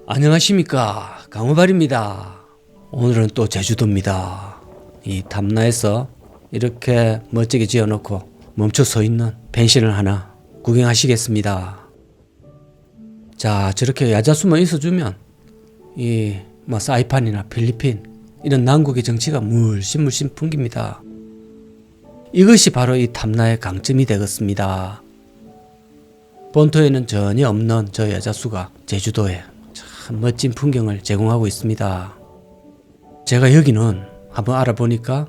안녕하십니까, 강호발입니다. 오늘은 또 제주도입니다. 이 담나에서 이렇게 멋지게 지어놓고 멈춰 서 있는 펜션을 하나 구경하시겠습니다. 자, 저렇게 야자수만 있어주면 이 사이판이나 필리핀 이런 남국의 정치가 물씬 풍깁니다. 이것이 바로 이 담나의 강점이 되겠습니다. 본토에는 전혀 없는 저 야자수가 제주도에 참 멋진 풍경을 제공하고 있습니다. 제가 여기는 한번 알아보니까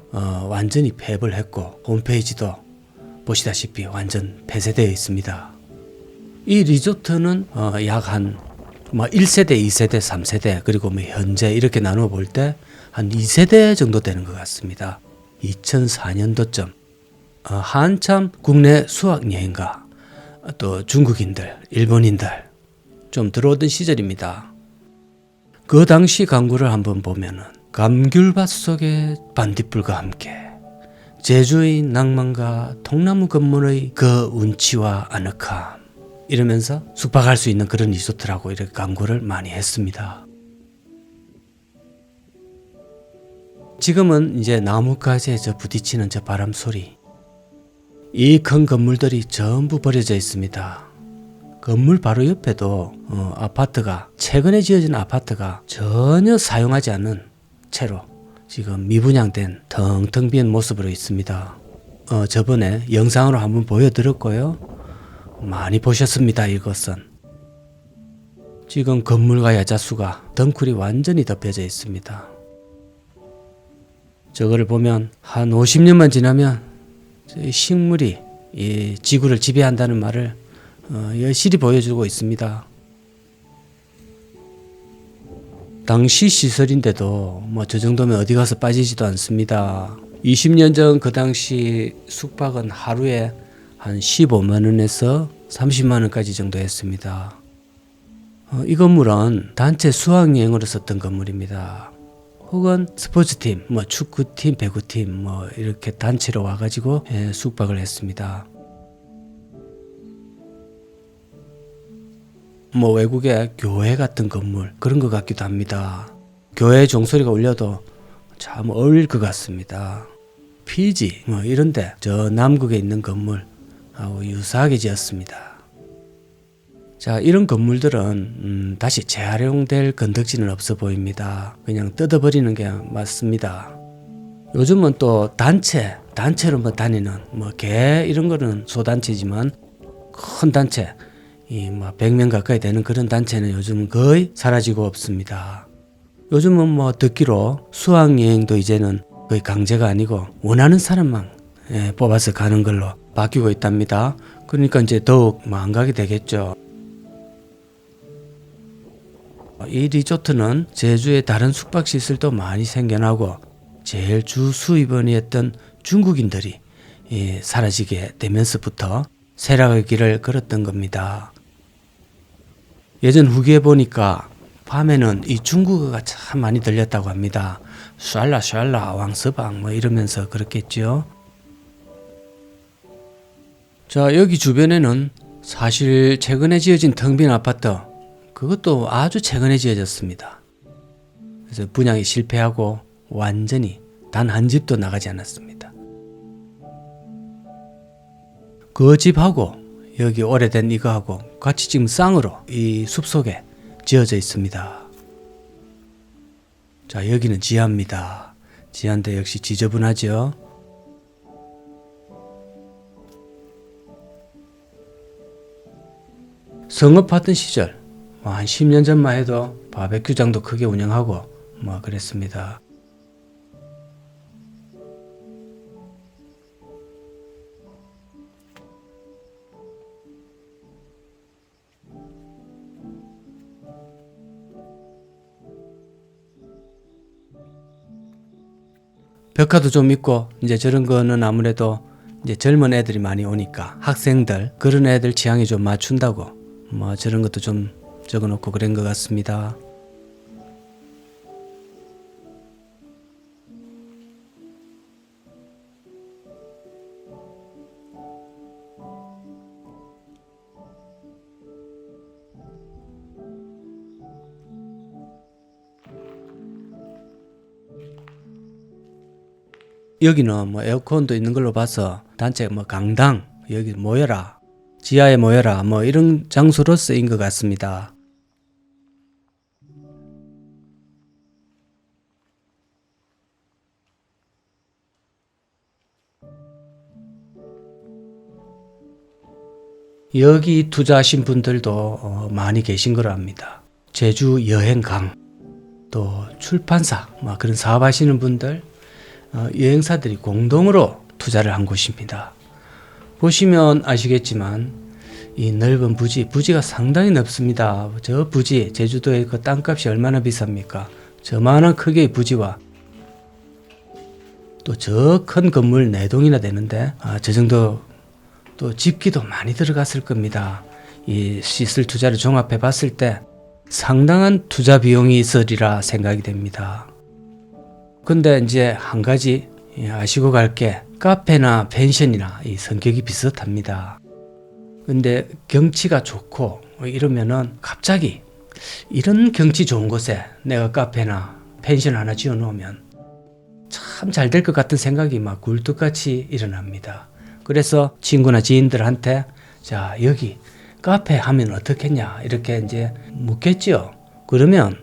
완전히 폐업을 했고 홈페이지도 보시다시피 완전 폐쇄되어 있습니다. 이 리조트는 약 한 1세대, 2세대, 3세대 그리고 현재 이렇게 나누어 볼 때 한 2세대 정도 되는 것 같습니다. 2004년도쯤 한참 국내 수학여행가 또 중국인들, 일본인들 좀 들어오던 시절입니다. 그 당시 광고를 한번 보면은 감귤밭 속의 반딧불과 함께 제주의 낭만과 통나무 건물의 그 운치와 아늑함 이러면서 숙박할 수 있는 그런 리조트라고 이렇게 광고를 많이 했습니다. 지금은 이제 나뭇가지에 부딪히는 저 바람 소리, 이 큰 건물들이 전부 버려져 있습니다. 건물 바로 옆에도 아파트가 최근에 지어진 아파트가 전혀 사용하지 않은 채로 지금 미분양된 텅텅 빈 모습으로 있습니다. 저번에 영상으로 한번 보여드렸고요. 많이 보셨습니다. 이것은 지금 건물과 야자수가 덩쿨이 완전히 덮여져 있습니다. 저거를 보면 한 50년만 지나면 식물이 이 지구를 지배한다는 말을 여실히 보여주고 있습니다. 당시 시설인데도 저 정도면 어디 가서 빠지지도 않습니다. 20년 전 그 당시 숙박은 하루에 한 15만 원에서 30만 원까지 정도 했습니다. 이 건물은 단체 수학여행으로 썼던 건물입니다. 혹은 스포츠팀, 축구팀, 배구팀 이렇게 단체로 와가지고 숙박을 했습니다. 외국의 교회 같은 건물 그런 것 같기도 합니다. 교회 종소리가 울려도 참 어울릴 것 같습니다. 피지 이런데 저 남극에 있는 건물하고 유사하게 지었습니다. 자, 이런 건물들은 다시 재활용될 건덕지는 없어 보입니다. 그냥 뜯어버리는 게 맞습니다. 요즘은 또 단체로 다니는 개 이런 거는 소단체지만 큰 단체 100명 가까이 되는 그런 단체는 요즘은 거의 사라지고 없습니다. 요즘은 듣기로 수학여행도 이제는 거의 강제가 아니고 원하는 사람만 뽑아서 가는 걸로 바뀌고 있답니다. 그러니까 이제 더욱 안 가게 되겠죠. 이 리조트는 제주에 다른 숙박시설도 많이 생겨나고 제일 주 수입원이었던 중국인들이 사라지게 되면서부터 쇠락의 길을 걸었던 겁니다. 예전 후기에 보니까 밤에는 이 중국어가 참 많이 들렸다고 합니다. 샬라 왕서방 이러면서 그렇겠죠. 자, 여기 주변에는 사실 최근에 지어진 텅 빈 아파트 그것도 아주 최근에 지어졌습니다. 그래서 분양이 실패하고 완전히 단 한 집도 나가지 않았습니다. 그 집하고 여기 오래된 이거하고 같이 지금 쌍으로 이 숲속에 지어져 있습니다. 자, 여기는 지하입니다. 지하인데 역시 지저분하죠. 성업하던 시절 한 10년 전만 해도 바베큐장도 크게 운영하고 그랬습니다. 벽화도 좀 있고 이제 저런 거는 아무래도 이제 젊은 애들이 많이 오니까 학생들 그런 애들 취향에 좀 맞춘다고 저런 것도 좀 적어놓고 그런 것 같습니다. 여기는 뭐 에어컨도 있는 걸로 봐서 단체 뭐 강당 여기 모여라, 지하에 모여라 뭐 이런 장소로 쓰인 것 같습니다. 여기 투자하신 분들도 많이 계신 거로 합니다. 제주 여행강, 또 출판사, 그런 사업하시는 분들, 여행사들이 공동으로 투자를 한 곳입니다. 보시면 아시겠지만 이 넓은 부지가 상당히 넓습니다. 저 부지, 제주도의 그 땅값이 얼마나 비쌉니까? 저만한 크기의 부지와 또 저 큰 건물 4동이나 되는데 저 정도 또 집기도 많이 들어갔을 겁니다. 이 시설 투자를 종합해 봤을 때 상당한 투자 비용이 있으리라 생각이 됩니다. 근데 이제 한 가지 아시고 갈 게 카페나 펜션이나 이 성격이 비슷합니다. 근데 경치가 좋고 이러면은 갑자기 이런 경치 좋은 곳에 내가 카페나 펜션 하나 지어 놓으면 참 잘 될 것 같은 생각이 막 굴뚝같이 일어납니다. 그래서 친구나 지인들한테 자 여기 카페 하면 어떻겠냐 이렇게 이제 묻겠죠. 그러면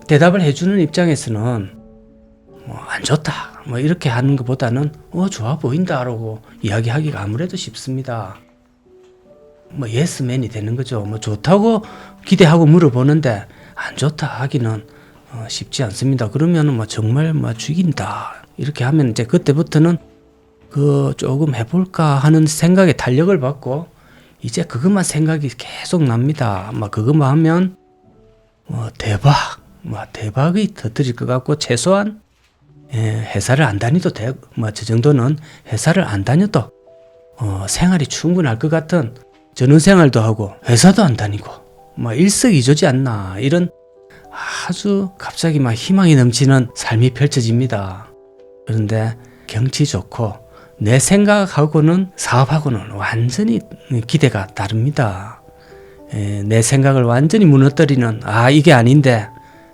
대답을 해주는 입장에서는 뭐 안 좋다 뭐 이렇게 하는 것보다는 좋아 보인다라고 이야기하기가 아무래도 쉽습니다. 뭐 예스맨이 되는 거죠. 뭐 좋다고 기대하고 물어보는데 안 좋다 하기는 쉽지 않습니다. 그러면 뭐 정말 뭐 죽인다 이렇게 하면 이제 그때부터는 조금 해볼까 하는 생각에 탄력을 받고 이제 그것만 생각이 계속 납니다. 그것만 하면 대박이 터뜨릴 것 같고 최소한 회사를 안 다니도 되고 저 정도는 회사를 안 다녀도 생활이 충분할 것 같은 전원생활도 하고 회사도 안 다니고 일석이조지 않나 이런 아주 갑자기 희망이 넘치는 삶이 펼쳐집니다. 그런데 경치 좋고 내 생각하고는 사업하고는 완전히 기대가 다릅니다. 내 생각을 완전히 무너뜨리는 이게 아닌데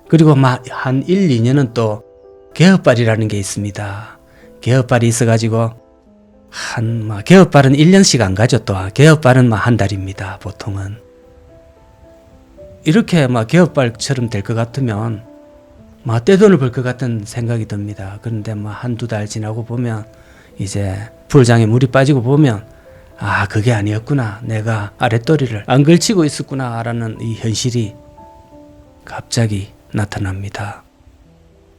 그리고 한 1, 2년은 또 개업발이라는 게 있습니다. 개업발이 있어가지고 개업발은 1년씩 안 가죠. 또 개업발은 한 달입니다. 보통은 이렇게 개업발처럼 될 것 같으면 떼돈을 벌 것 같은 생각이 듭니다. 그런데 한두 달 지나고 보면 이제 풀장에 물이 빠지고 보면 그게 아니었구나. 내가 아랫도리를 안 걸치고 있었구나 라는 이 현실이 갑자기 나타납니다.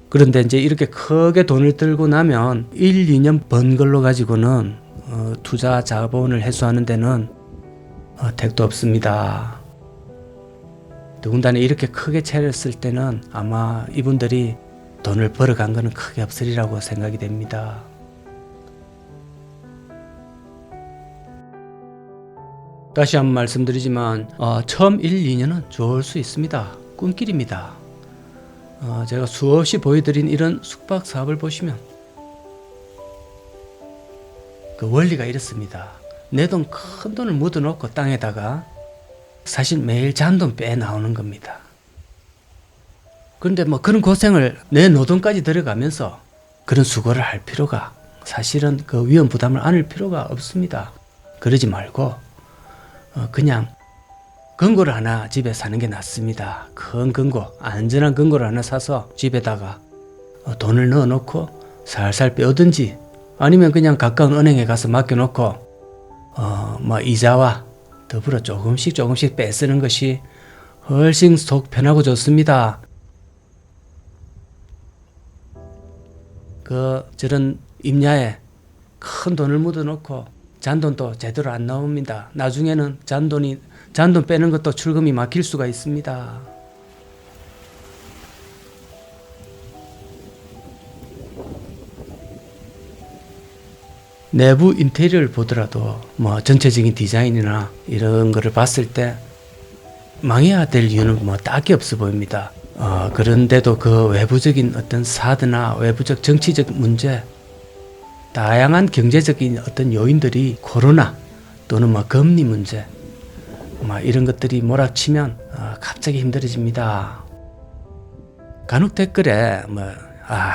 그런데 이제 이렇게 크게 돈을 들고 나면 1, 2년 번 걸로 가지고는 투자 자본을 회수하는 데는 택도 없습니다. 더군다나 이렇게 크게 차렸을 때는 아마 이분들이 돈을 벌어간 거는 크게 없으리라고 생각이 됩니다. 다시 한번 말씀드리지만 처음 1, 2년은 좋을 수 있습니다. 꿈길입니다. 제가 수없이 보여드린 이런 숙박 사업을 보시면 그 원리가 이렇습니다. 내 돈 큰 돈을 묻어놓고 땅에다가 사실 매일 잔돈 빼 나오는 겁니다. 그런데 그런 고생을 내 노동까지 들어가면서 그런 수고를 할 필요가 사실은 그 위험 부담을 안을 필요가 없습니다. 그러지 말고 그냥 금고를 하나 집에 사는 게 낫습니다. 큰 금고, 안전한 금고를 하나 사서 집에다가 돈을 넣어놓고 살살 빼오든지 아니면 그냥 가까운 은행에 가서 맡겨놓고 이자와 더불어 조금씩 빼쓰는 것이 훨씬 속 편하고 좋습니다. 저런 임야에 큰 돈을 묻어놓고 잔돈도 제대로 안 나옵니다. 나중에는 잔돈 빼는 것도 출금이 막힐 수가 있습니다. 내부 인테리어를 보더라도 전체적인 디자인이나 이런 거를 봤을 때 망해야 될 이유는 딱히 없어 보입니다. 그런데도 그 외부적인 어떤 사드나 외부적 정치적 문제, 다양한 경제적인 어떤 요인들이 코로나 또는 금리 문제 이런 것들이 몰아치면 갑자기 힘들어집니다. 간혹 댓글에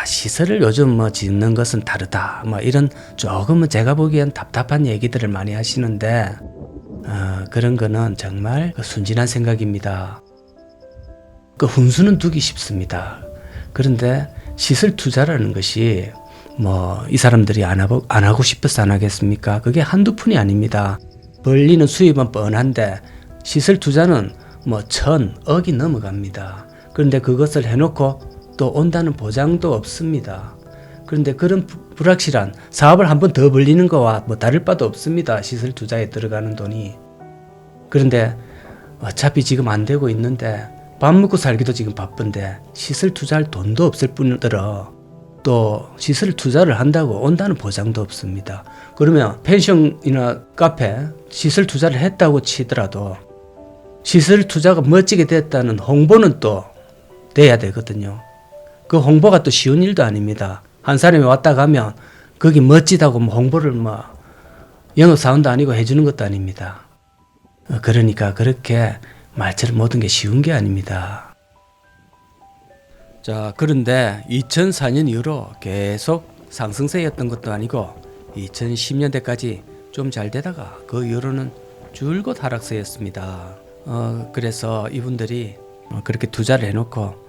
시설을 요즘 뭐 짓는 것은 다르다. 뭐 이런 조금은 제가 보기엔 답답한 얘기들을 많이 하시는데, 그런 거는 정말 순진한 생각입니다. 그 훈수는 두기 쉽습니다. 그런데 시설 투자라는 것이 뭐 이 사람들이 안 하고 싶어서 안 하겠습니까? 그게 한두 푼이 아닙니다. 벌리는 수입은 뻔한데 시설 투자는 뭐 1,000억이 넘어갑니다. 그런데 그것을 해놓고 또 온다는 보장도 없습니다. 그런데 그런 불확실한 사업을 한 번 더 벌리는 거와 뭐 다를 바도 없습니다. 시설 투자에 들어가는 돈이. 그런데 어차피 지금 안 되고 있는데 밥 먹고 살기도 지금 바쁜데 시설 투자할 돈도 없을 뿐더러 또 시설 투자를 한다고 온다는 보장도 없습니다. 그러면 펜션이나 카페 시설 투자를 했다고 치더라도 시설 투자가 멋지게 됐다는 홍보는 또 돼야 되거든요. 그 홍보가 또 쉬운 일도 아닙니다. 한 사람이 왔다 가면 거기 멋지다고 뭐 홍보를 뭐 영업사원도 아니고 해주는 것도 아닙니다. 그러니까 그렇게 말처럼 모든 게 쉬운 게 아닙니다. 자, 그런데 2004년 이후로 계속 상승세였던 것도 아니고 2010년대까지 좀 잘 되다가 그 이후로는 줄곧 하락세였습니다. 그래서 이분들이 그렇게 투자를 해놓고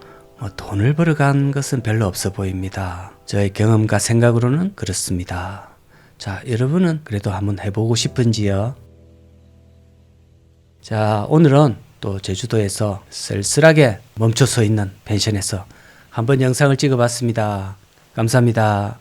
돈을 벌어간 것은 별로 없어 보입니다. 저의 경험과 생각으로는 그렇습니다. 자, 여러분은 그래도 한번 해보고 싶은지요? 자, 오늘은 또 제주도에서 쓸쓸하게 멈춰서 있는 펜션에서 한번 영상을 찍어봤습니다. 감사합니다.